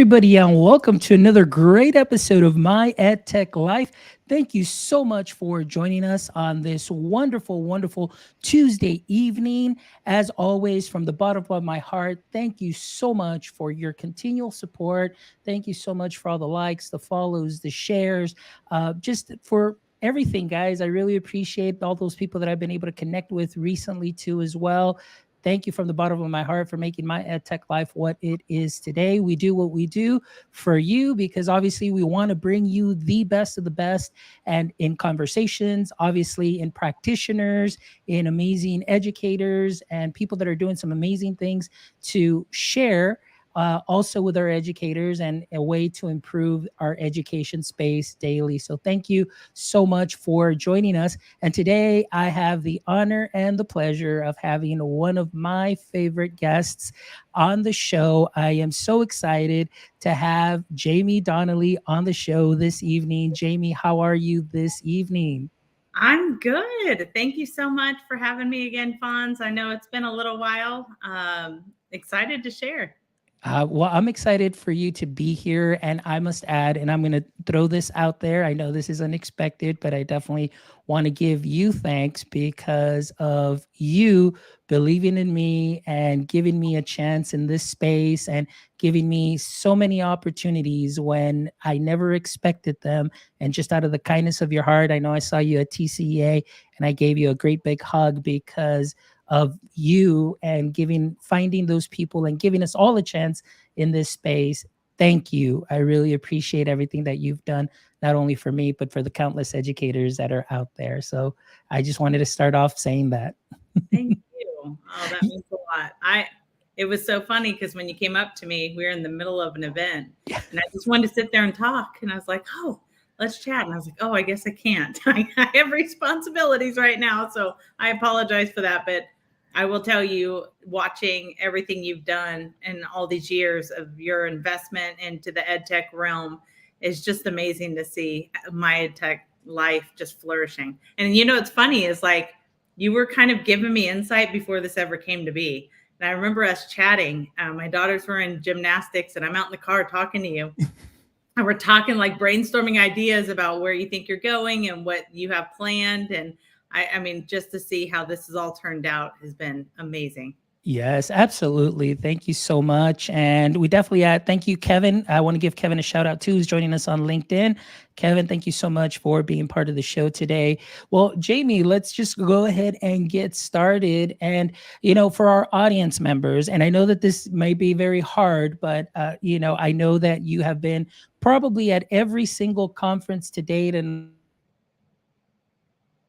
everybody, and welcome to another great episode of My EdTech Life. Thank you so much for joining us on this wonderful, wonderful Tuesday evening. As always, from the bottom of my heart, thank you so much for your continual support. Thank you so much for all the likes, the follows, the shares, just for everything, guys. I really appreciate all those people that I've been able to connect with recently, too, as well. Thank you from the bottom of my heart for making my EdTech life what it is today. We do what we do for you because obviously we want to bring you the best of the best, and in conversations, obviously in practitioners, in amazing educators, and people that are doing some amazing things to share. Also with our educators and a way to improve our education space daily. So thank you so much for joining us. And today I have the honor and the pleasure of having one of my favorite guests on the show. I am so excited to have Jaime Donnelly on the show this evening. Jaime, how are you this evening? I'm good. Thank you so much for having me again, Fonz. I know it's been a little while. Excited to share. Well, I'm excited for you to be here. And I must add, and I'm going to throw this out there. I know this is unexpected, but I definitely want to give you thanks because of you believing in me and giving me a chance in this space and giving me so many opportunities when I never expected them. And just out of the kindness of your heart, I know I saw you at TCEA and I gave you a great big hug because of you and finding those people and giving us all a chance in this space. Thank you. I really appreciate everything that you've done, not only for me, but for the countless educators that are out there. So I just wanted to start off saying that. Thank you. Oh, that means a lot. It was so funny because when you came up to me, we were in the middle of an event and I just wanted to sit there and talk. And I was like, oh, let's chat. And I was like, oh, I guess I can't. I have responsibilities right now. So I apologize for that. But I will tell you, watching everything you've done in all these years of your investment into the ed tech realm is just amazing to see my ed tech life just flourishing. And it's funny is like you were kind of giving me insight before this ever came to be. And I remember us chatting. My daughters were in gymnastics, and I'm out in the car talking to you. And we're talking like brainstorming ideas about where you think you're going and what you have planned. And I mean, just to see how this has all turned out has been amazing. Yes, absolutely. Thank you so much. And we definitely thank you, Kevin. I want to give Kevin a shout out too, who's joining us on LinkedIn. Kevin, thank you so much for being part of the show today. Well, Jaime, let's just go ahead and get started. And, for our audience members, and I know that this may be very hard, but, I know that you have been probably at every single conference to date, and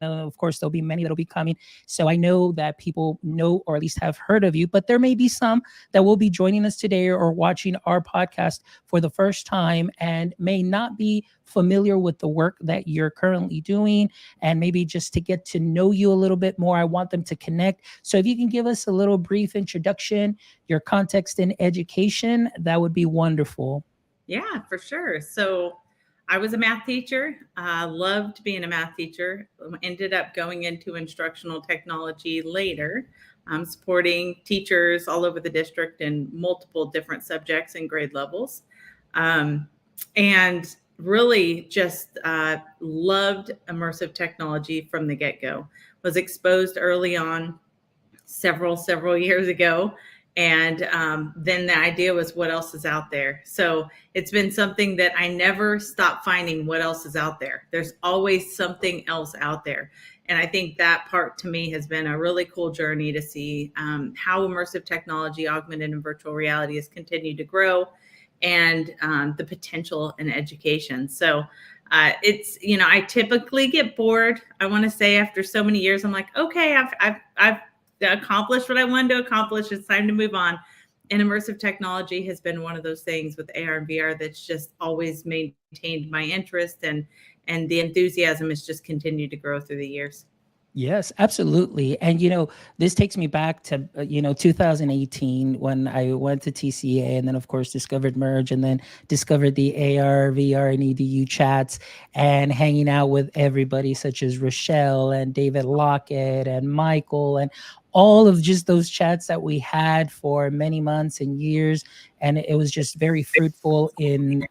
of course, there'll be many that'll be coming. So I know that people know or at least have heard of you, but there may be some that will be joining us today or watching our podcast for the first time and may not be familiar with the work that you're currently doing. And maybe just to get to know you a little bit more, I want them to connect. So if you can give us a little brief introduction, your context in education, that would be wonderful. Yeah, for sure. So I was a math teacher. I loved being a math teacher. Ended up going into instructional technology later, supporting teachers all over the district in multiple different subjects and grade levels. Um, and really just loved immersive technology from the get-go. Was exposed early on several years ago. And then the idea was what else is out there. So it's been something that I never stop finding what else is out there. There's always something else out there. And I think that part to me has been a really cool journey to see how immersive technology, augmented and virtual reality has continued to grow, and the potential in education. So I typically get bored. I want to say after so many years, I'm like, okay, I've accomplished what I wanted to accomplish. It's time to move on. And immersive technology has been one of those things with AR and VR that's just always maintained my interest, and the enthusiasm has just continued to grow through the years. Yes, absolutely. And this takes me back to 2018 when I went to TCA and then of course discovered Merge and then discovered the AR, VR and EDU chats and hanging out with everybody such as Rochelle and David Lockett and Michael and all of just those chats that we had for many months and years. And it was just very fruitful in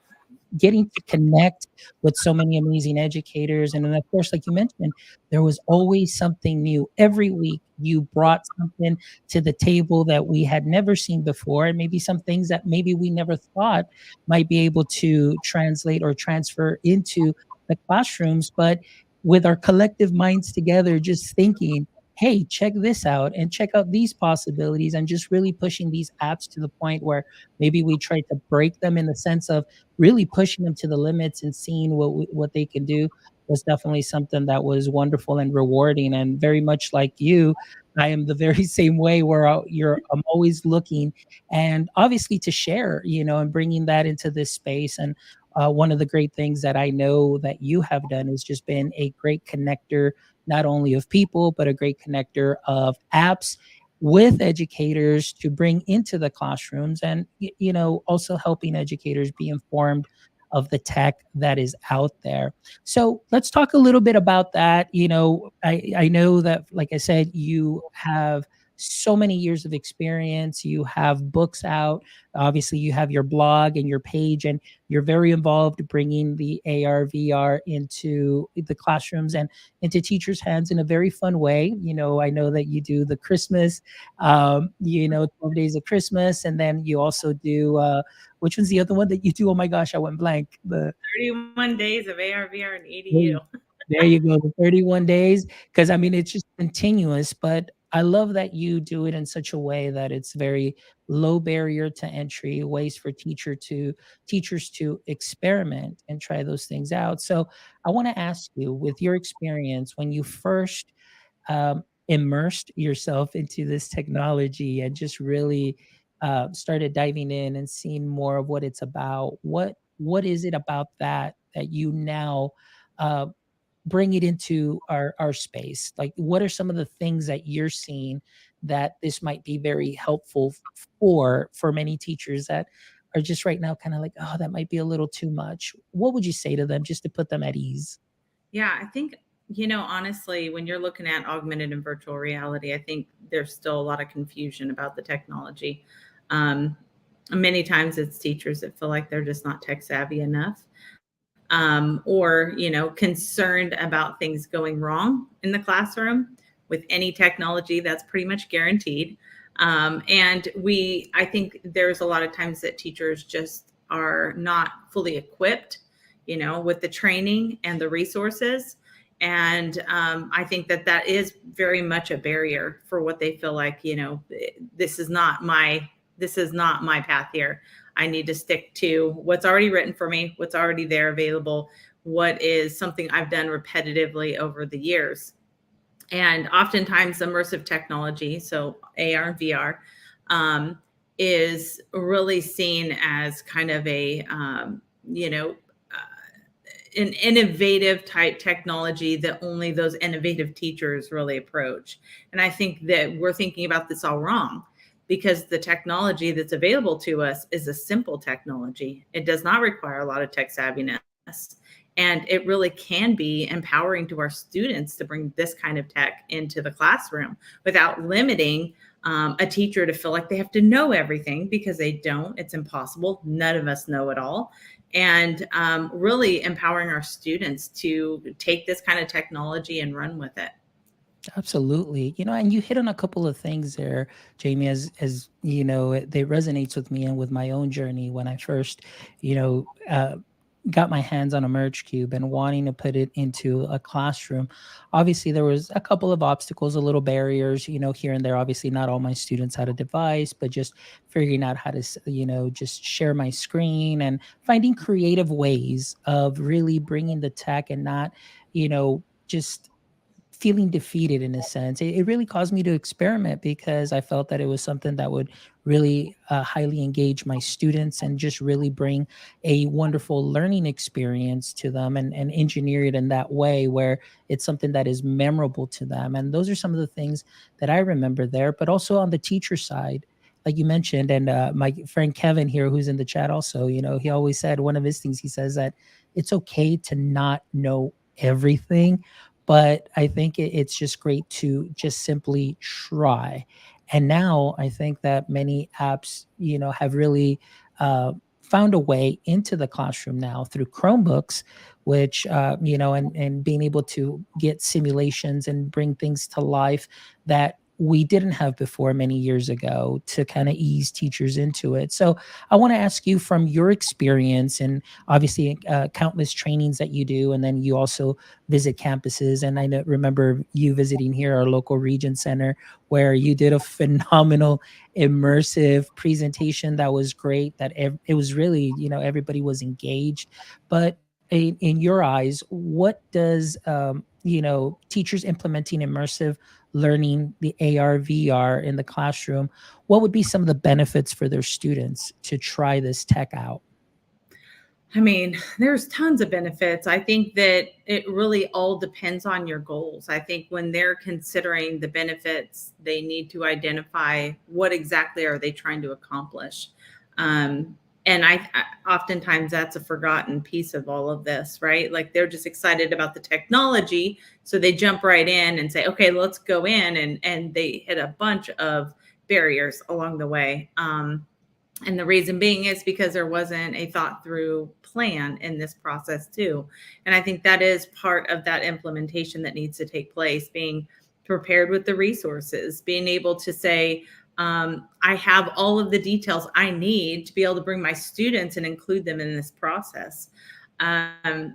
getting to connect with so many amazing educators. And then, of course, like you mentioned, there was always something new. Every week, you brought something to the table that we had never seen before, and maybe some things that maybe we never thought might be able to translate or transfer into the classrooms. But with our collective minds together, just thinking, hey, check this out and check out these possibilities, and just really pushing these apps to the point where maybe we try to break them in the sense of really pushing them to the limits and seeing what they can do was definitely something that was wonderful and rewarding. And very much like you, I am the very same way where I'm always looking, and obviously to share, and bringing that into this space. And one of the great things that I know that you have done is just been a great connector, not only of people, but a great connector of apps with educators to bring into the classrooms, and also helping educators be informed of the tech that is out there. So let's talk a little bit about that. I know that, like I said, you have so many years of experience, you have books out, obviously you have your blog and your page, and you're very involved bringing the AR/VR into the classrooms and into teachers' hands in a very fun way. I know that you do the Christmas, 12 days of Christmas, and then you also do, which one's the other one that you do? Oh my gosh, I went blank. 31 days of AR, VR, and There EDU. there you go, the 31 days. Because I mean, it's just continuous, but I love that you do it in such a way that it's very low barrier to entry, ways for teachers to experiment and try those things out. So I wanna ask you, with your experience, when you first, immersed yourself into this technology and just really, started diving in and seeing more of what it's about, what is it about that you now, uh, bring it into our space? Like, what are some of the things that you're seeing that this might be very helpful for many teachers that are just right now kind of like, oh, that might be a little too much? What would you say to them just to put them at ease? Yeah, I think, honestly, when you're looking at augmented and virtual reality, I think there's still a lot of confusion about the technology. Um, Many times it's teachers that feel like they're just not tech savvy enough, or, concerned about things going wrong in the classroom. With any technology, that's pretty much guaranteed. And I think there's a lot of times that teachers just are not fully equipped, with the training and the resources. And I think that is very much a barrier for what they feel like, this is not my path here. I need to stick to what's already written for me, what's already there available, what is something I've done repetitively over the years. And oftentimes, immersive technology, so AR and VR, um, is really seen as kind of an innovative type technology that only those innovative teachers really approach. And I think that we're thinking about this all wrong, because the technology that's available to us is a simple technology. It does not require a lot of tech savviness. And it really can be empowering to our students to bring this kind of tech into the classroom without limiting a teacher to feel like they have to know everything, because they don't. It's impossible. None of us know it all. And really empowering our students to take this kind of technology and run with it. Absolutely. And you hit on a couple of things there, Jamie, as they resonates with me and with my own journey when I first, you know, uh, got my hands on a merge cube and wanting to put it into a classroom. Obviously, there was a couple of obstacles, a little barriers, here and there. Obviously, not all my students had a device, but just figuring out how to, just share my screen and finding creative ways of really bringing the tech and not, just feeling defeated in a sense. It really caused me to experiment because I felt that it was something that would really highly engage my students and just really bring a wonderful learning experience to them, and engineer it in that way where it's something that is memorable to them. And those are some of the things that I remember there, but also on the teacher side. Like you mentioned, and my friend Kevin here, who's in the chat also, he always said one of his things. He says that it's okay to not know everything, but I think it's just great to just simply try. And now I think that many apps, have really found a way into the classroom now through Chromebooks, which, and being able to get simulations and bring things to life that we didn't have before many years ago to kind of ease teachers into it. So I want to ask you, from your experience and obviously countless trainings that you do, and then you also visit campuses. And remember you visiting here, our local region center, where you did a phenomenal immersive presentation that was great. It was really, everybody was engaged. But in your eyes, what does, teachers implementing immersive learning, the AR, VR in the classroom, what would be some of the benefits for their students to try this tech out? I mean, there's tons of benefits. I think that it really all depends on your goals. I think when they're considering the benefits, they need to identify what exactly are they trying to accomplish. And oftentimes that's a forgotten piece of all of this, right? Like they're just excited about the technology, so they jump right in and say, "Okay, let's go in," and they hit a bunch of barriers along the way. And the reason being is because there wasn't a thought through plan in this process, too. And I think that is part of that implementation that needs to take place, being prepared with the resources, being able to say, I have all of the details I need to be able to bring my students and include them in this process.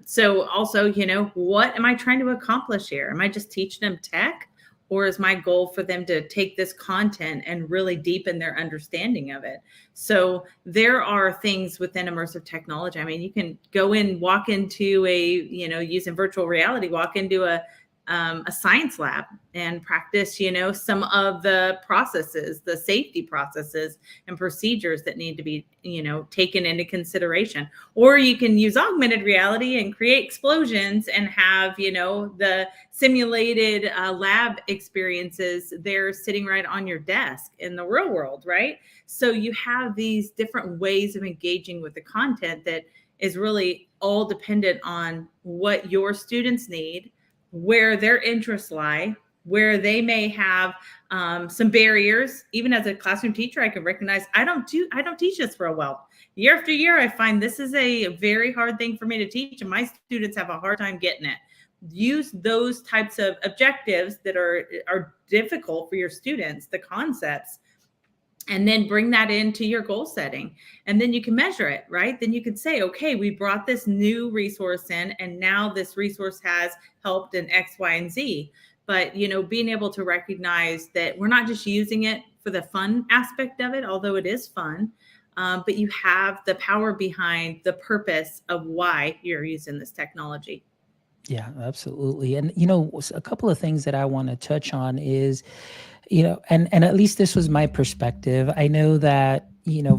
So also, what am I trying to accomplish here? Am I just teaching them tech? Or is my goal for them to take this content and really deepen their understanding of it? So there are things within immersive technology. I mean, you can go in, walk into using virtual reality, walk into a science lab and practice, some of the processes, the safety processes and procedures that need to be, taken into consideration. Or you can use augmented reality and create explosions and have, the simulated lab experiences there sitting right on your desk in the real world, right? So you have these different ways of engaging with the content that is really all dependent on what your students need, where their interests lie, where they may have some barriers. Even as a classroom teacher, I can recognize I don't teach this real well. Year after year, I find this is a very hard thing for me to teach, and my students have a hard time getting it. Use those types of objectives that are difficult for your students, the concepts, and then bring that into your goal setting, and then you can measure it, right? Then you can say, okay, we brought this new resource in, and now this resource has helped in X, Y, and Z. But being able to recognize that we're not just using it for the fun aspect of it, although it is fun, but you have the power behind the purpose of why you're using this technology. Yeah, absolutely. And a couple of things that I want to touch on is, and at least this was my perspective. I know that,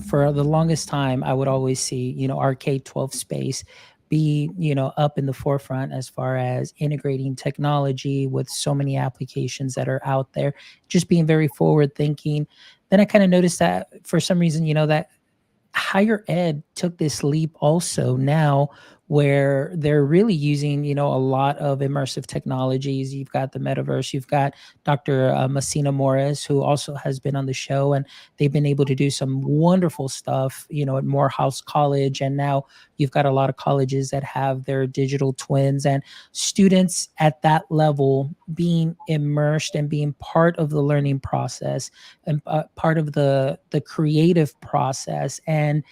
for the longest time I would always see, our K-12 space be, up in the forefront as far as integrating technology with so many applications that are out there, just being very forward thinking. Then I kind of noticed that for some reason, that higher ed took this leap also now, where they're really using, a lot of immersive technologies. You've got the metaverse, you've got Dr. Messina Morris, who also has been on the show, and they've been able to do some wonderful stuff, at Morehouse College. And now you've got a lot of colleges that have their digital twins, and students at that level being immersed and being part of the learning process and part of the creative process. And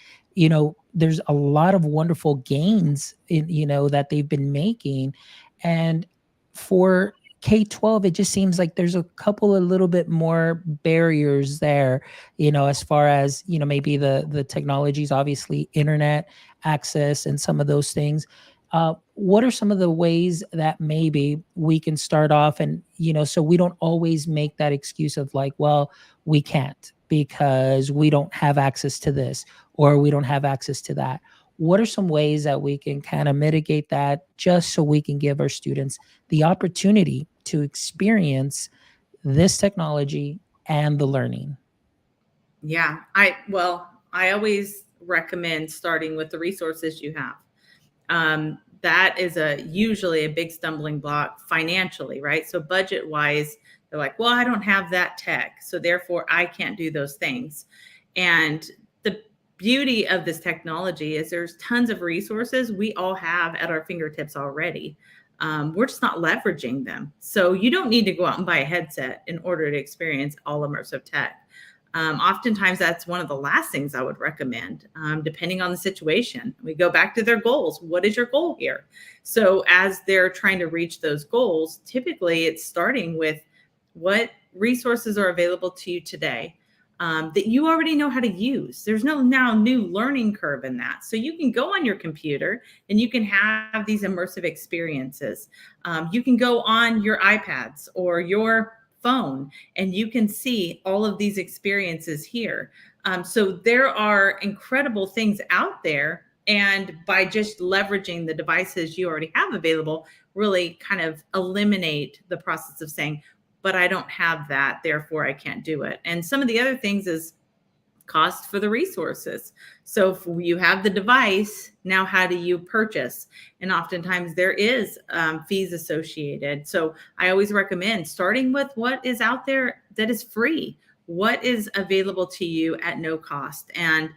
there's a lot of wonderful gains in, that they've been making. And for K-12, it just seems like there's a couple a little bit more barriers there, as far as, maybe the technologies, obviously internet access and some of those things. What are some of the ways that maybe we can start off, and, so we don't always make that excuse of like, well, we can't because we don't have access to this, or we don't have access to that? What are some ways that we can kind of mitigate that, just so we can give our students the opportunity to experience this technology and the learning? Yeah, I always recommend starting with the resources you have. that is usually a big stumbling block financially, right? So budget wise, they're like, well, I don't have that tech, so therefore I can't do those things. And the beauty of this technology is there's tons of resources we all have at our fingertips already. We're just not leveraging them. So you don't need to go out and buy a headset in order to experience all immersive tech. Oftentimes, that's one of the last things I would recommend, depending on the situation. We go back to their goals. What is your goal here? So, as they're trying to reach those goals, typically it's starting with what resources are available to you today that you already know how to use. There's no now new learning curve in that. So, you can go on your computer and you can have these immersive experiences. You can go on your iPads or your phone and you can see all of these experiences here. So there are incredible things out there. And by just leveraging the devices you already have available, really kind of eliminate the process of saying, but I don't have that, therefore I can't do it. And some of the other things is cost for the resources. So if you have the device, now how do you purchase? And oftentimes there is fees associated. So I always recommend starting with what is out there that is free, what is available to you at no cost, and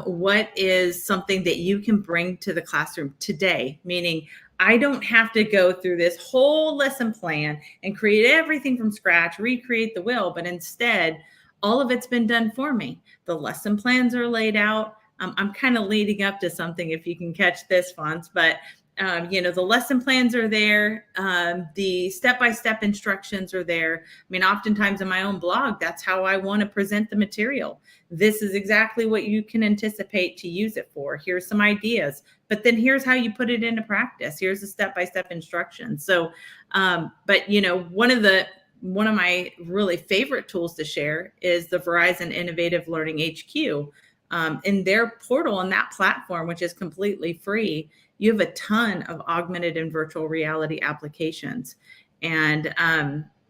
what is something that you can bring to the classroom today, meaning I don't have to go through this whole lesson plan and create everything from scratch, recreate the wheel, but instead, all of it's been done for me. The lesson plans are laid out. I'm kind of leading up to something if you can catch this, Fonz, but the lesson plans are there. The step-by-step instructions are there. I mean, oftentimes in my own blog, that's how I want to present the material. This is exactly what you can anticipate to use it for. Here's some ideas, but then here's how you put it into practice. Here's the step-by-step instructions. So, one of my really favorite tools to share is the Verizon Innovative Learning HQ. In their portal and that platform, which is completely free, you have a ton of augmented and virtual reality applications. And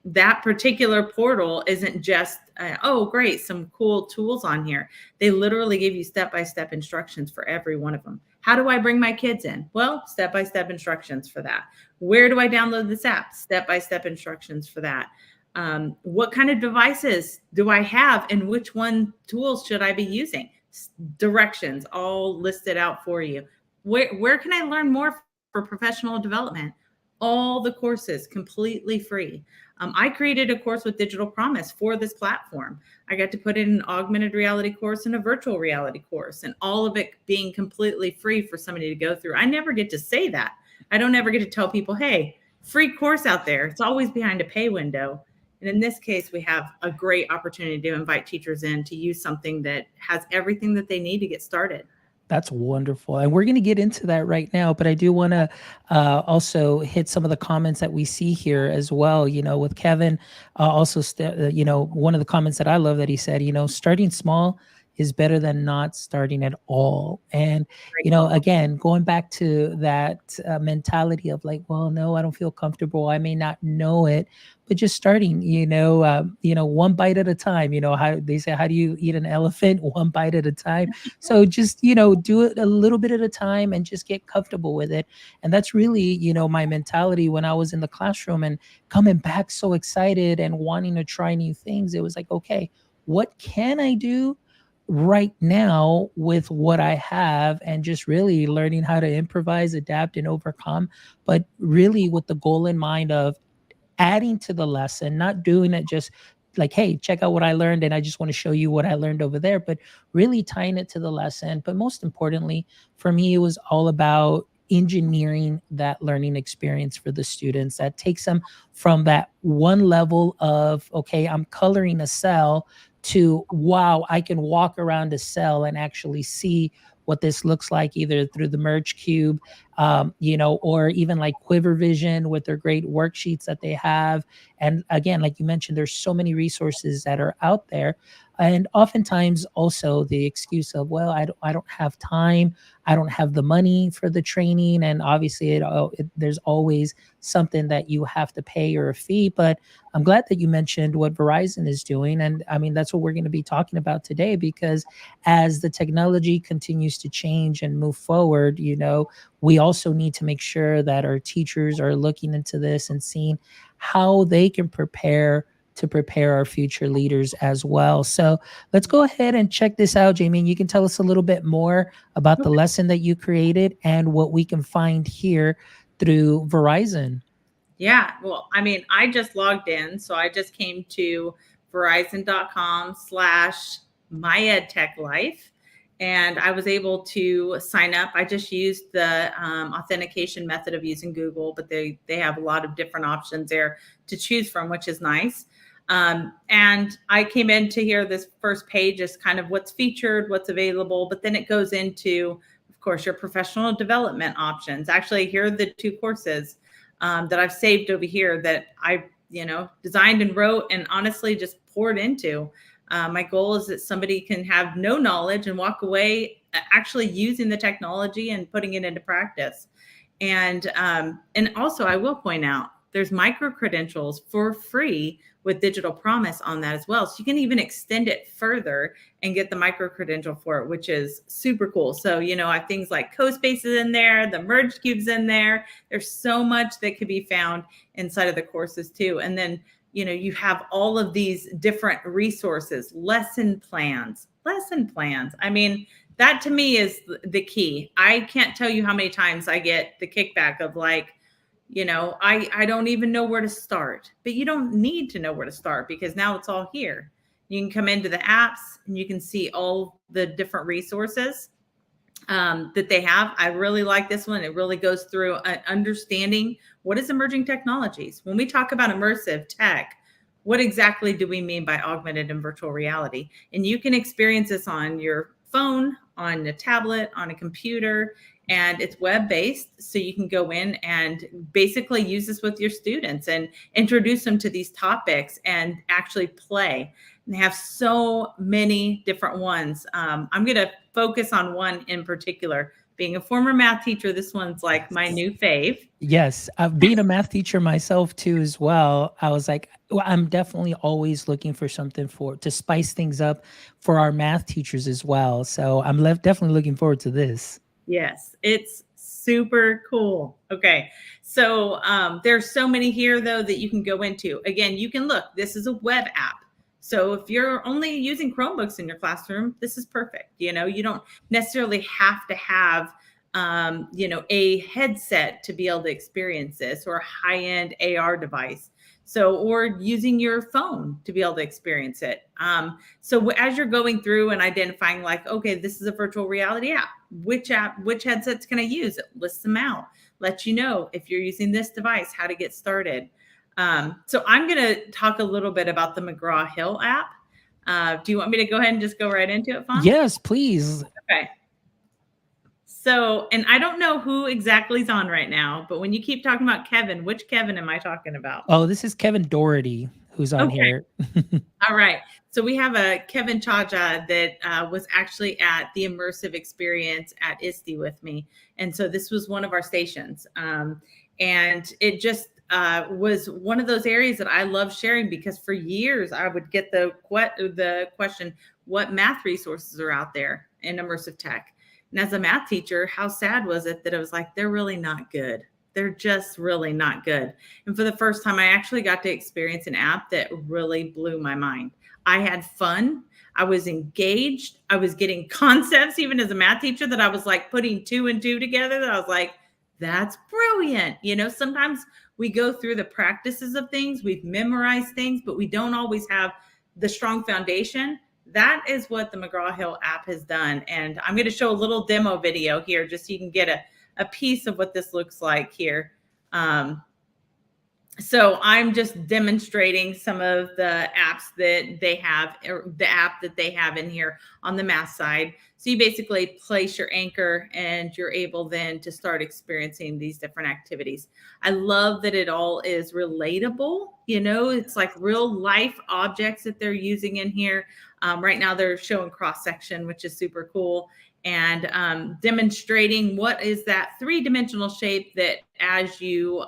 that particular portal isn't just, oh, great, some cool tools on here. They literally give you step-by-step instructions for every one of them. How do I bring my kids in? Well, step-by-step instructions for that. Where do I download this app? Step-by-step instructions for that. What kind of devices do I have and which tools should I be using? Directions all listed out for you. Where can I learn more for professional development? All the courses completely free. I created a course with Digital Promise for this platform. I got to put in an augmented reality course and a virtual reality course, and all of it being completely free for somebody to go through. I never get to say that. I don't ever get to tell people, hey, free course out there. It's always behind a pay window. And in this case, we have a great opportunity to invite teachers in to use something that has everything that they need to get started. That's wonderful. And we're going to get into that right now, but I do want to also hit some of the comments that we see here as well. With Kevin, also, one of the comments that I love that he said, starting small is better than not starting at all. And, again, going back to that mentality of like, well, no, I don't feel comfortable. I may not know it, but just starting, one bite at a time. How they say, how do you eat an elephant? One bite at a time. So just, do it a little bit at a time and just get comfortable with it. And that's really, my mentality when I was in the classroom and coming back so excited and wanting to try new things. It was like, okay, what can I do right now with what I have, and just really learning how to improvise, adapt, and overcome, but really with the goal in mind of adding to the lesson, not doing it just like, hey, check out what I learned and I just want to show you what I learned over there, but really tying it to the lesson. But most importantly, for me, it was all about engineering that learning experience for the students that takes them from that one level of, okay, I'm coloring a cell, to, wow, I can walk around a cell and actually see what this looks like, either through the merge cube, or even like Quiver Vision with their great worksheets that they have. And again, like you mentioned, there's so many resources that are out there. And oftentimes also the excuse of, well, I don't have time, I don't have the money for the training. And obviously there's always something that you have to pay or a fee. But I'm glad that you mentioned what Verizon is doing. And I mean, that's what we're going to be talking about today, because as the technology continues to change and move forward, we also need to make sure that our teachers are looking into this and seeing how they can prepare our future leaders as well. So let's go ahead and check this out, Jamie. And you can tell us a little bit more about the lesson that you created and what we can find here through Verizon. Yeah, well, I mean, I just logged in. So I just came to verizon.com/myedtechlife, and I was able to sign up. I just used the authentication method of using Google, but they have a lot of different options there to choose from, which is nice. And I came in to hear this first page is kind of what's featured, what's available, but then it goes into, of course, your professional development options. Actually, here are the two courses that I've saved over here that I, designed and wrote and honestly just poured into. My goal is that somebody can have no knowledge and walk away actually using the technology and putting it into practice. And also I will point out there's micro credentials for free with Digital Promise on that as well. So you can even extend it further and get the micro credential for it, which is super cool. So, I have things like CoSpaces in there, the merge cubes in there. There's so much that could be found inside of the courses too. And then, you have all of these different resources, lesson plans. I mean, that to me is the key. I can't tell you how many times I get the kickback of like, I don't even know where to start. But you don't need to know where to start, because now it's all here. You can come into the apps and you can see all the different resources that they have. I really like this one. It really goes through understanding what is emerging technologies. When we talk about immersive tech, what exactly do we mean by augmented and virtual reality? And you can experience this on your phone, on a tablet, on a computer, and it's web-based. So you can go in and basically use this with your students and introduce them to these topics and actually play. And they have so many different ones. I'm going to focus on one in particular. Being a former math teacher, this one's like my new fave. Yes, I've been a math teacher myself too as well. I was like, well, I'm definitely always looking for something to spice things up for our math teachers as well. So I'm definitely looking forward to this. Yes, it's super cool. Okay. So there's so many here though that you can go into. Again, you can look, this is a web app. So if you're only using Chromebooks in your classroom, this is perfect. You don't necessarily have to have a headset to be able to experience this, or a high-end AR device. So, or using your phone to be able to experience it. So as you're going through and identifying like, okay, this is a virtual reality app, which headsets can I use? It lists them out, let you know if you're using this device, how to get started. So I'm going to talk a little bit about the McGraw Hill app. Do you want me to go ahead and just go right into it, Fawn? Yes, please. Okay. So, and I don't know who exactly is on right now, but when you keep talking about Kevin, which Kevin am I talking about? Oh, this is Kevin Doherty who's on here. All right. So we have a Kevin Chaja that was actually at the immersive experience at ISTE with me. And so this was one of our stations. And it just was one of those areas that I love sharing, because for years I would get the question, what math resources are out there in immersive tech? And as a math teacher, how sad was it that it was like, they're really not good. They're just really not good. And for the first time, I actually got to experience an app that really blew my mind. I had fun. I was engaged. I was getting concepts, even as a math teacher, that I was like putting 2 and 2 together, that I was like, that's brilliant. Sometimes we go through the practices of things, we've memorized things, but we don't always have the strong foundation. That is what the McGraw Hill app has done. And I'm going to show a little demo video here just so you can get a piece of what this looks like here. So I'm just demonstrating some of the apps that they have, or the app that they have in here on the math side. So you basically place your anchor and you're able then to start experiencing these different activities. I love that it all is relatable. It's like real life objects that they're using in here. Right now, they're showing cross section, which is super cool, and demonstrating what is that three-dimensional shape that as you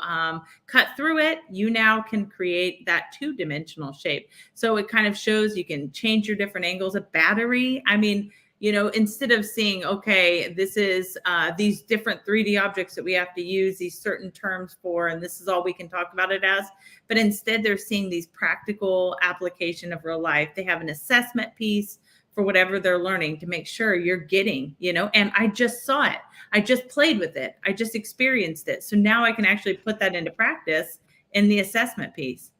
cut through it, you now can create that two-dimensional shape. So it kind of shows you can change your different angles. A battery, I mean, instead of seeing, okay, this is these different 3D objects that we have to use these certain terms for, and this is all we can talk about it as, but instead they're seeing these practical application of real life. They have an assessment piece for whatever they're learning to make sure you're getting, and I just saw it. I just played with it. I just experienced it. So now I can actually put that into practice in the assessment piece.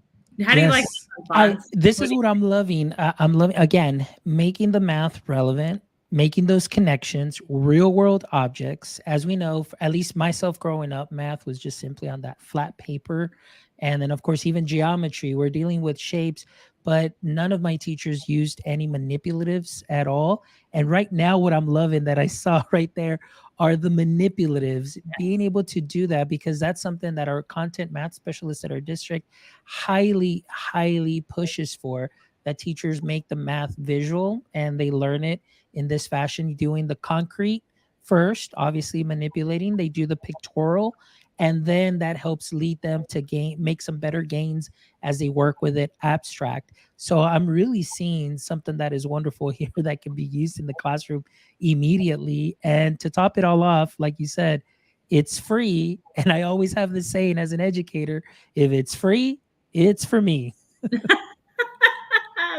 How do you like Yes. that, I Bonds? This is what I'm loving. I'm loving, again, making the math relevant, making those connections, real world objects. As we know, at least myself growing up, math was just simply on that flat paper. And then of course even geometry, we're dealing with shapes, but none of my teachers used any manipulatives at all. And right now what I'm loving that I saw right there are the manipulatives, being able to do that, because that's something that our content math specialists at our district highly pushes for, that teachers make the math visual and they learn it in this fashion, doing the concrete first, obviously manipulating, they do the pictorial, and then that helps lead them to make some better gains as they work with it abstract. So I'm really seeing something that is wonderful here that can be used in the classroom immediately. And to top it all off, like you said, it's free. And I always have this saying as an educator, if it's free, it's for me.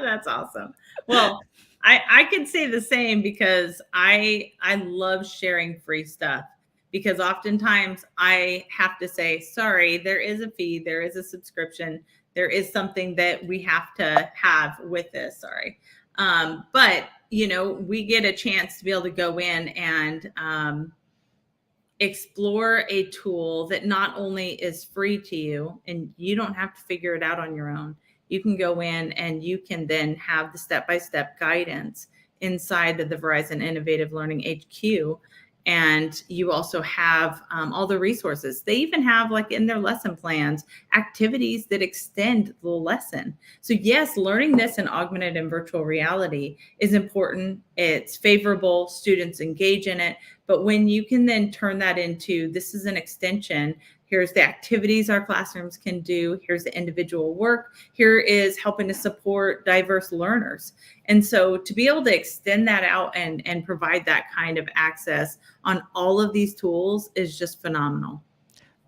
That's awesome. Well, I can say the same because I love sharing free stuff, because oftentimes I have to say, sorry, there is a fee, there is a subscription, there is something that we have to have with this. Sorry. But we get a chance to be able to go in and explore a tool that not only is free to you and you don't have to figure it out on your own. You can go in and you can then have the step-by-step guidance inside of the Verizon Innovative Learning HQ. And you also have all the resources. They even have, like in their lesson plans, activities that extend the lesson. So yes, learning this in augmented and virtual reality is important. It's favorable. Students engage in it. But when you can then turn that into, this is an extension, here's the activities our classrooms can do, here's the individual work, here is helping to support diverse learners. And so to be able to extend that out and provide that kind of access on all of these tools is just phenomenal.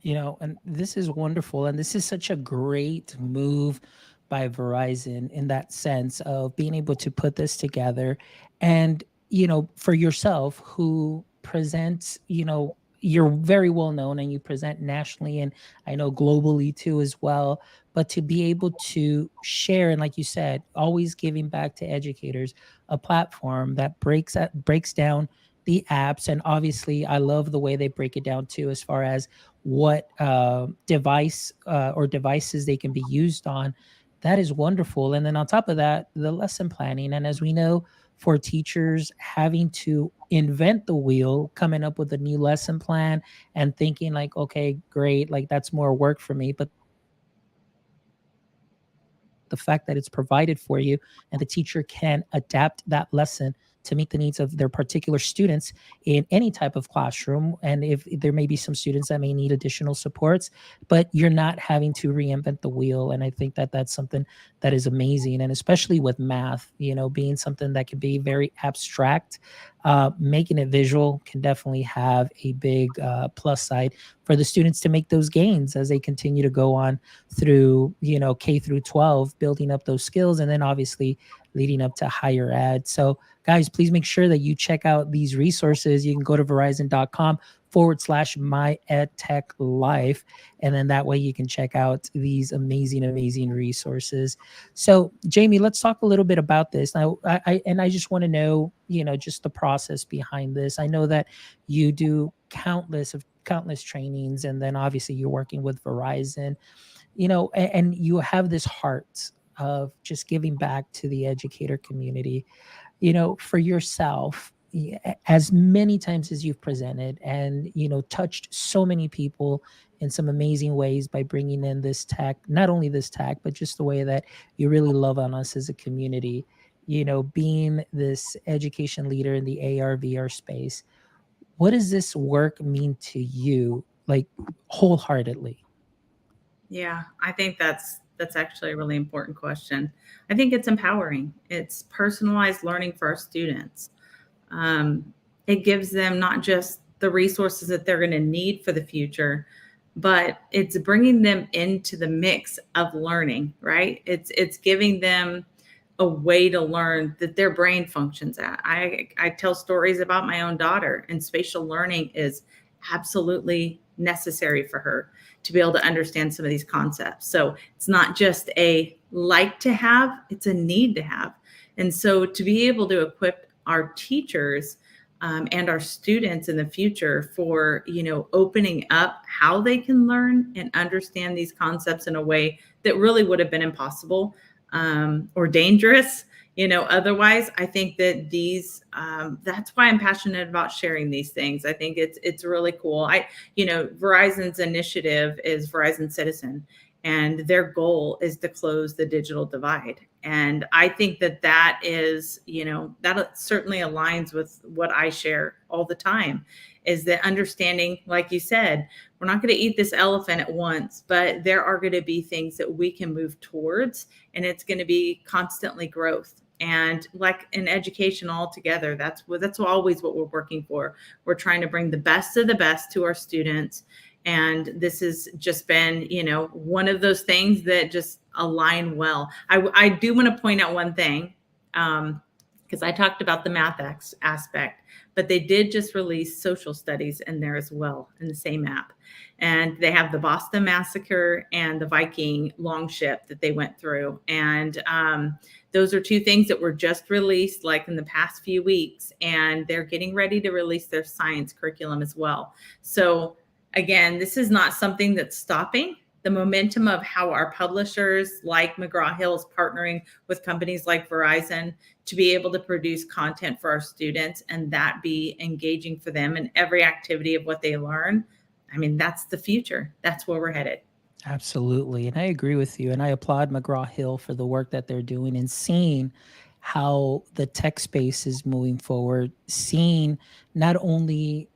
And this is wonderful. And this is such a great move by Verizon in that sense of being able to put this together. And, for yourself who presents, you're very well known and you present nationally and I know globally too as well. But to be able to share, and like you said, always giving back to educators, a platform that breaks down the apps. And obviously I love the way they break it down too, as far as what device or devices they can be used on. That is wonderful. And then on top of that, the lesson planning. And as we know, for teachers having to invent the wheel, coming up with a new lesson plan and thinking like, okay, great, like that's more work for me. But the fact that it's provided for you and the teacher can adapt that lesson to meet the needs of their particular students in any type of classroom. And if there may be some students that may need additional supports, but you're not having to reinvent the wheel. And I think that that's something that is amazing. And especially with math, being something that can be very abstract, making it visual can definitely have a big plus side for the students to make those gains as they continue to go on through, K through 12, building up those skills, and then obviously leading up to higher ed. So guys, please make sure that you check out these resources. You can go to verizon.com/my edtech life. And then that way you can check out these amazing resources. So Jamie, let's talk a little bit about this. Now, I just want to know, just the process behind this. I know that you do countless trainings, and then obviously you're working with Verizon, and you have this heart of just giving back to the educator community, for yourself. As many times as you've presented and touched so many people in some amazing ways by bringing in this tech, not only this tech but just the way that you really love on us as a community. being this education leader in the AR/VR space, what does this work mean to you, like wholeheartedly? Yeah, I think that's actually a really important question. I think it's empowering. It's personalized learning for our students. Um, it gives them not just the resources that they're going to need for the future, but it's bringing them into the mix of learning, right? It's giving them a way to learn that their brain functions at. I tell stories about my own daughter, and spatial learning is absolutely necessary for her to be able to understand some of these concepts. So it's not just a like to have, it's a need to have. And so to be able to equip our teachers and our students in the future for opening up how they can learn and understand these concepts in a way that really would have been impossible or dangerous. Otherwise, I think that that's why I'm passionate about sharing these things. I think it's really cool. Verizon's initiative is Verizon Citizen, and their goal is to close the digital divide. And I think that is, that certainly aligns with what I share all the time, is that understanding, like you said, we're not going to eat this elephant at once, but there are going to be things that we can move towards, and it's going to be constantly growth. And like in education altogether, that's always what we're working for. We're trying to bring the best of the best to our students, and this has just been one of those things that just align well. I do want to point out one thing, because I talked about the aspect, but they did just release social studies in there as well in the same app. And they have the Boston Massacre and the Viking longship that they went through. And those are two things that were just released like in the past few weeks. And they're getting ready to release their science curriculum as well. So again, this is not something that's stopping. The momentum of how our publishers like McGraw Hill is partnering with companies like Verizon to be able to produce content for our students and that be engaging for them in every activity of what they learn. I mean, that's the future. That's where we're headed. Absolutely. And I agree with you. And I applaud McGraw Hill for the work that they're doing and seeing how the tech space is moving forward, seeing not only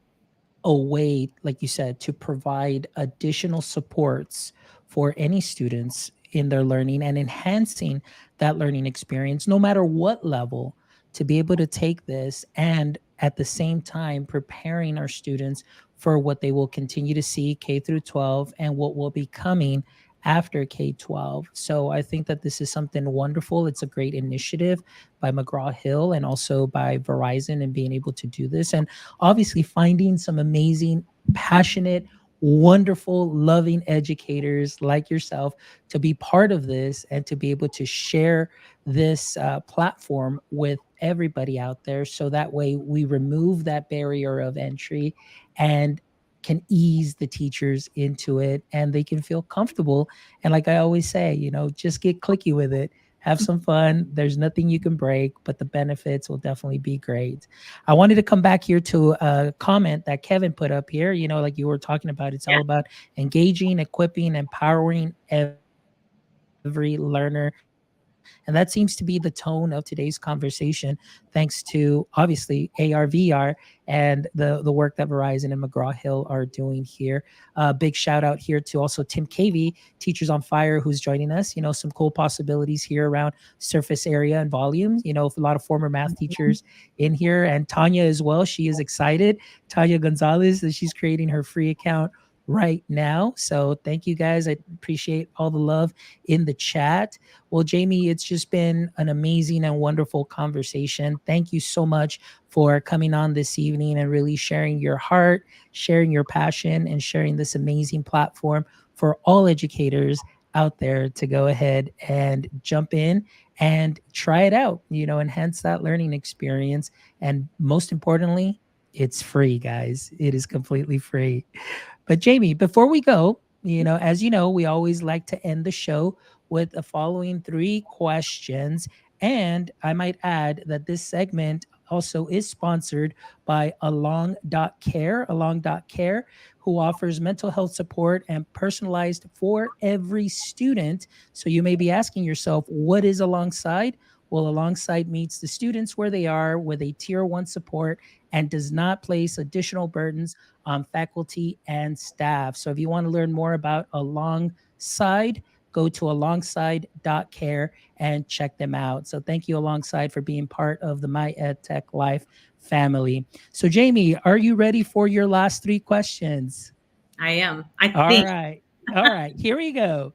a way, like you said, to provide additional supports for any students in their learning and enhancing that learning experience, no matter what level, to be able to take this and at the same time preparing our students for what they will continue to see K through 12 and what will be coming after K-12. So I think that this is something wonderful. It's a great initiative by McGraw Hill and also by Verizon and being able to do this. And obviously finding some amazing, passionate, wonderful, loving educators like yourself to be part of this and to be able to share this platform with everybody out there. So that way we remove that barrier of entry and can ease the teachers into it and they can feel comfortable. And like I always say, just get clicky with it, have some fun. There's nothing you can break, but the benefits will definitely be great. I wanted to come back here to a comment that Kevin put up here. Like you were talking about, it's all about engaging, equipping, empowering every learner. And that seems to be the tone of today's conversation, thanks to obviously AR/VR and the work that Verizon and McGraw Hill are doing here. Big shout out here to also Tim Cavey, Teachers on Fire, who's joining us. Some cool possibilities here around surface area and volumes. A lot of former math teachers in here, and Tanya as well. She is excited. Tanya Gonzalez, that she's creating her free account right now. So thank you guys. I appreciate all the love in the chat. Well, Jaime, it's just been an amazing and wonderful conversation. Thank you so much for coming on this evening and really sharing your heart, sharing your passion, and sharing this amazing platform for all educators out there to go ahead and jump in and try it out, enhance that learning experience. And most importantly, it's free, guys. It is completely free. But Jaime, before we go, as you know, we always like to end the show with the following three questions. And I might add that this segment also is sponsored by Along.Care, who offers mental health support and personalized for every student. So you may be asking yourself, what is Alongside? will alongside meets the students where they are with a tier one support and does not place additional burdens on faculty and staff. So if you want to learn more about Alongside, go to alongside.care and check them out. So thank you, Alongside, for being part of the My Ed Tech Life family. So, Jaime, are you ready for your last three questions? I am. I All think. right. All right. Here we go.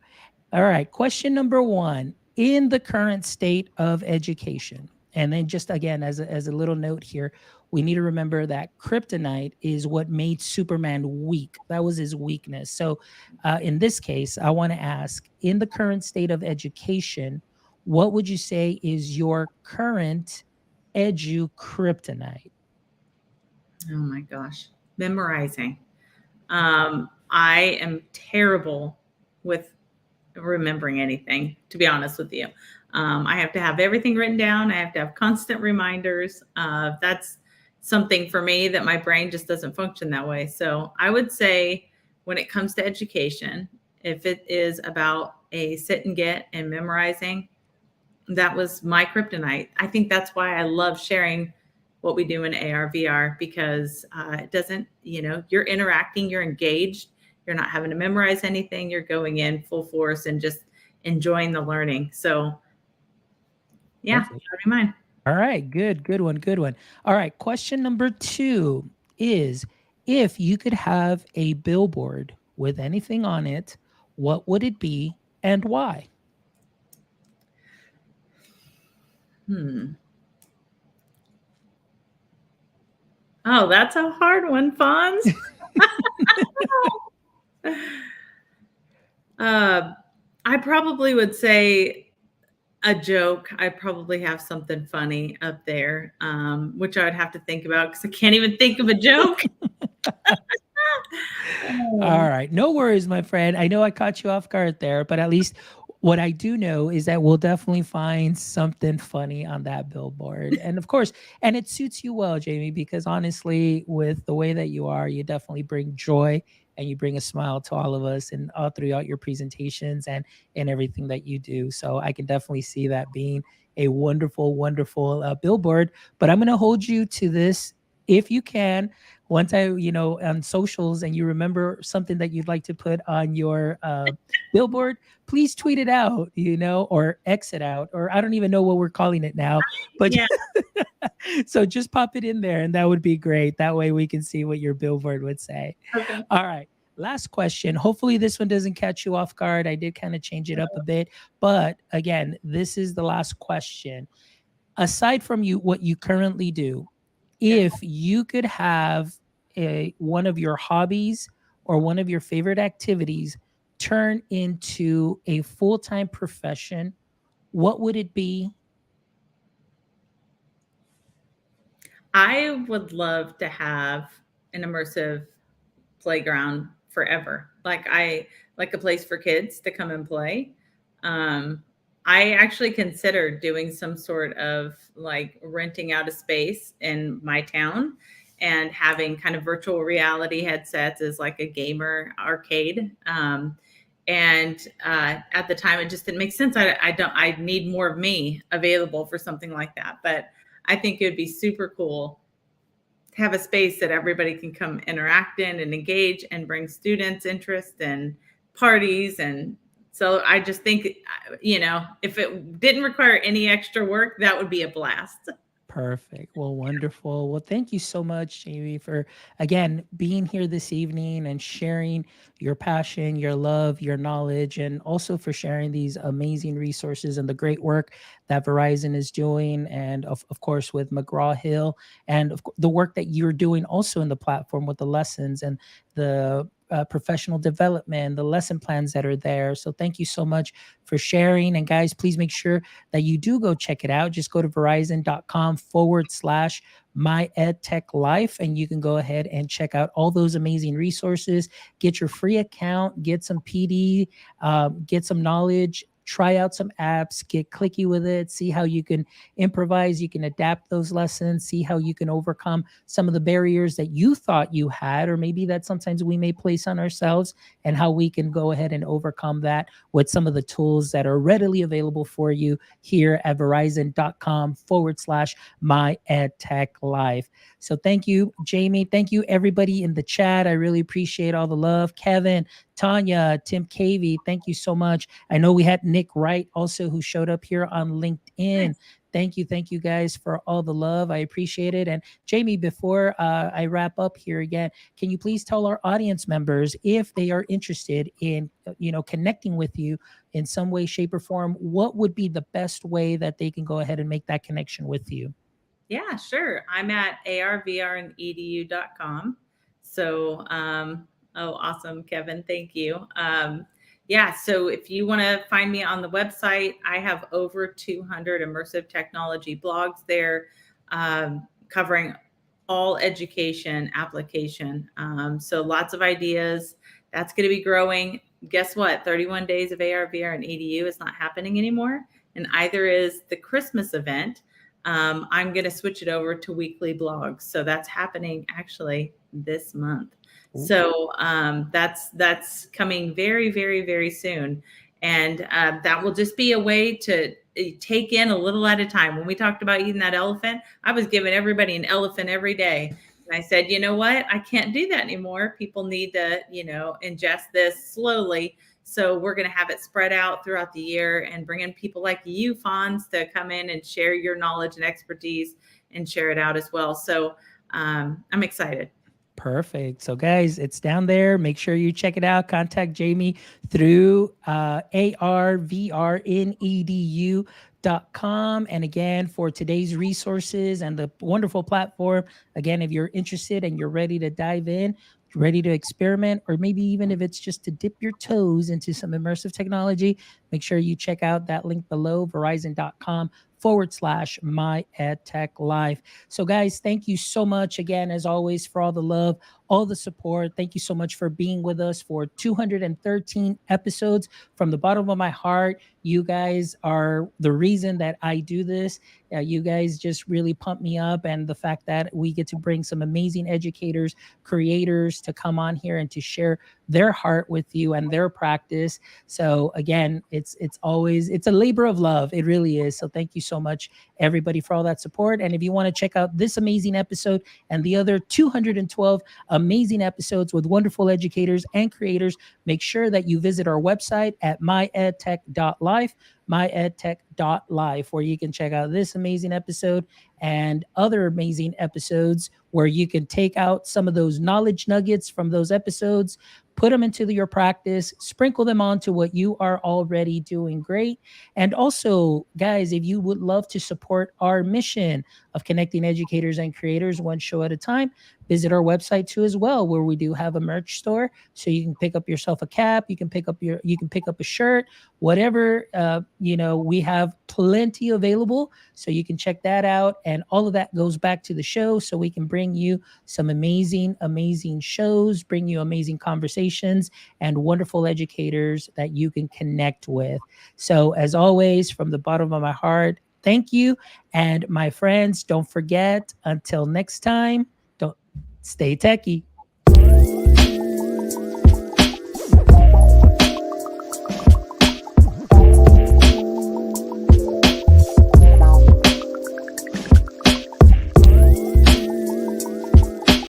All right. Question number one: in the current state of education, and then just again, as a little note here, we need to remember that kryptonite is what made Superman weak. That was his weakness. So, in this case, I want to ask: in the current state of education, what would you say is your current edu kryptonite? Oh my gosh, memorizing. I am terrible with remembering anything, to be honest with you. I have to have everything written down. I have to have constant reminders. That's something for me that my brain just doesn't function that way. So I would say when it comes to education, if it is about a sit and get and memorizing, that was my kryptonite. I think that's why I love sharing what we do in AR VR because it doesn't, you're interacting, you're engaged, you're not having to memorize anything, you're going in full force and just enjoying the learning. So, yeah, that Perfect. would be mine. All right, good one, good one. All right, question number two is, if you could have a billboard with anything on it, what would it be and why? Hmm. Oh, that's a hard one, Fonz. uh, I probably would say a joke. I probably have something funny up there, which I would have to think about because I can't even think of a joke. All Um, right. No worries, my friend. I know I caught you off guard there, but at least what I do know is that we'll definitely find something funny on that billboard. And of course, and it suits you well, Jaime, because honestly, with the way that you are, you definitely bring joy and you bring a smile to all of us and all throughout your presentations and everything that you do. So I can definitely see that being a wonderful, wonderful billboard. But I'm going to hold you to this if you can once on socials and you remember something that you'd like to put on your billboard, please tweet it out, or exit out, or I don't even know what we're calling it now, but yeah. so just pop it in there and that would be great. That way we can see what your billboard would say. Okay. All right. Last question. Hopefully, this one doesn't catch you off guard. I did kind of change it up a bit. But again, this is the last question. Aside from what you currently do, Okay. if you could have one of your hobbies or one of your favorite activities turn into a full-time profession, what would it be? I would love to have an immersive playground forever. Like a place for kids to come and play. Um, I actually considered doing some sort of like renting out a space in my town and having kind of virtual reality headsets as like a gamer arcade. And at the time, it just didn't make sense. I don't. I need more of me available for something like that. But I think it would be super cool have a space that everybody can come interact in and engage and bring students interest and parties. And so I just think, if it didn't require any extra work, that would be a blast. Perfect. Well, wonderful. Well, thank you so much, Jamie, for again being here this evening and sharing your passion, your love, your knowledge, and also for sharing these amazing resources and the great work that Verizon is doing. And of course, with McGraw Hill, and the work that you're doing also in the platform with the lessons and the professional development, the lesson plans that are there. So, thank you so much for sharing. And, guys, please make sure that you do go check it out. Just go to verizon.com/my edtech life and you can go ahead and check out all those amazing resources. Get your free account, get some PD, get some knowledge try out some apps, get clicky with it, see how you can improvise, you can adapt those lessons, see how you can overcome some of the barriers that you thought you had, or maybe that sometimes we may place on ourselves, and how we can go ahead and overcome that with some of the tools that are readily available for you here at verizon.com/my edtech life. So thank you, Jaime. Thank you, everybody in the chat. I really appreciate all the love. Kevin, Tanya, Tim Cavey, thank you so much. I know we had Nick Wright also who showed up here on LinkedIn. Nice. Thank you guys for all the love. I appreciate it. And Jaime, before I wrap up here again, can you please tell our audience members if they are interested in, connecting with you in some way, shape, or form, what would be the best way that they can go ahead and make that connection with you? Yeah, sure. I'm at arvredu.com. So, oh, awesome, Kevin. Thank you. Yeah, so if you want to find me on the website, I have over 200 immersive technology blogs there, covering all education application. So lots of ideas. That's going to be growing. Guess what? 31 days of AR, VR, and EDU is not happening anymore. And either is the Christmas event. I'm going to switch it over to weekly blogs. So that's happening actually this month. So that's coming very, very, very soon. And that will just be a way to take in a little at a time. When we talked about eating that elephant, I was giving everybody an elephant every day. And I said, you know what? I can't do that anymore. People need to, ingest this slowly. So we're going to have it spread out throughout the year and bring in people like you, Fonz, to come in and share your knowledge and expertise and share it out as well. So I'm excited. Perfect. So, guys, it's down there. Make sure you check it out. Contact Jaime through arvrinedu.com. And again, for today's resources and the wonderful platform, again, if you're interested and you're ready to dive in, ready to experiment, or maybe even if it's just to dip your toes into some immersive technology, make sure you check out that link below, verizon.com/my edtech life. So, guys, thank you so much again, as always, for all the love, all the support. Thank you so much for being with us for 213 episodes. From the bottom of my heart, you guys are the reason that I do this. You guys just really pump me up. And the fact that we get to bring some amazing educators, creators to come on here and to share their heart with you and their practice. So again, it's a labor of love. It really is. So thank you so much, everybody, for all that support. And if you want to check out this amazing episode and the other 212 amazing episodes with wonderful educators and creators, make sure that you visit our website at myedtech.life, myedtech.life, where you can check out this amazing episode and other amazing episodes, where you can take out some of those knowledge nuggets from those episodes, put them into your practice, sprinkle them onto what you are already doing great. And also, guys, if you would love to support our mission of connecting educators and creators one show at a time, visit our website too as well, where we do have a merch store. So you can pick up yourself a cap, you can pick up a shirt, whatever. We have plenty available. So you can check that out. And all of that goes back to the show, so we can bring you some amazing, amazing shows, bring you amazing conversations and wonderful educators that you can connect with. So as always, from the bottom of my heart, thank you. And my friends, don't forget, until next time, don't stay techie.